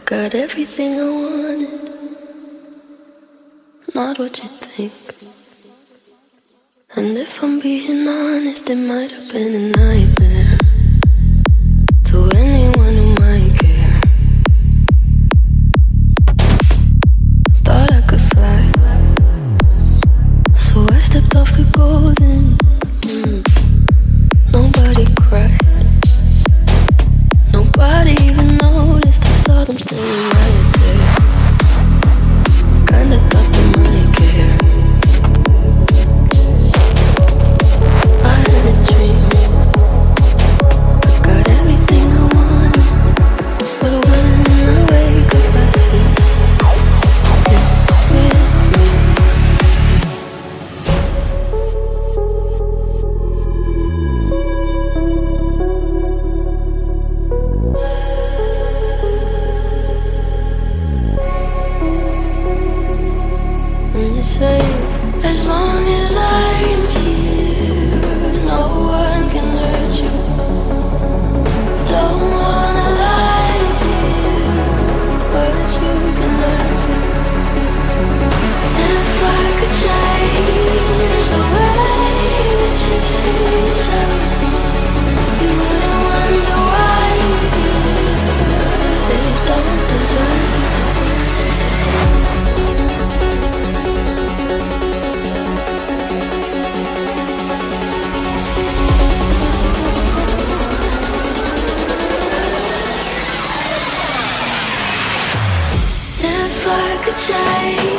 got everything I wanted, not what you think. And if I'm being honest, it might have been a nightmare to anyone who might care. Thought I could fly, so I stepped off the golden. Nobody cried, nobody even noticed. I saw them standing right there. Kinda thought they might care. I had a dream, I got everything I wanted, but when I wake up I see you with me. And you say, as long as I'm here, no one can hurt you. Don't wanna lie here, but you can learn to. If I could change the way that you see yourself, you wouldn't wonder why they don't deserve you. If I could change,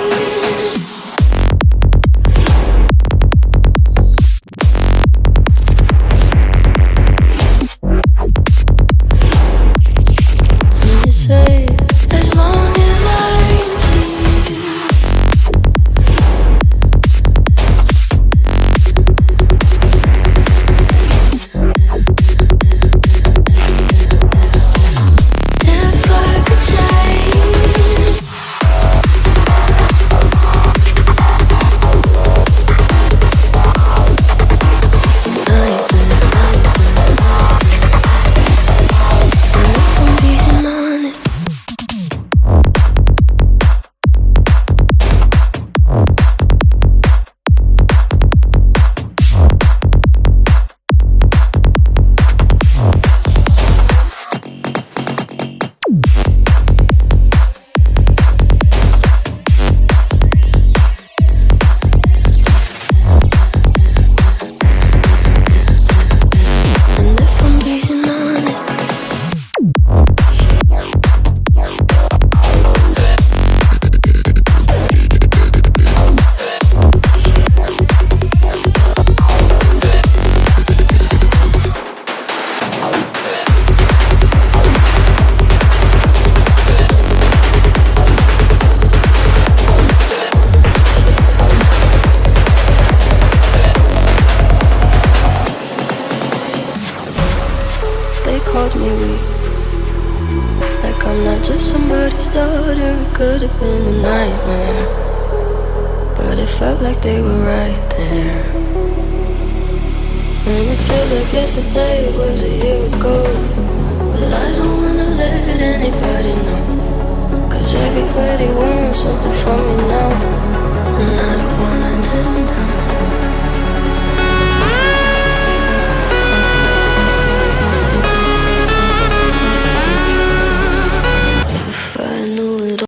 you say, as long as I'm here. If I could change, and if I'm being honest, and if I'm being honest, they called me weak, like I'm not just somebody's daughter. It could have been a nightmare, but it felt like they were right there. And it feels like yesterday was a year ago, but I don't wanna let anybody know, 'cause everybody wants something from me now, and I don't wanna let them down.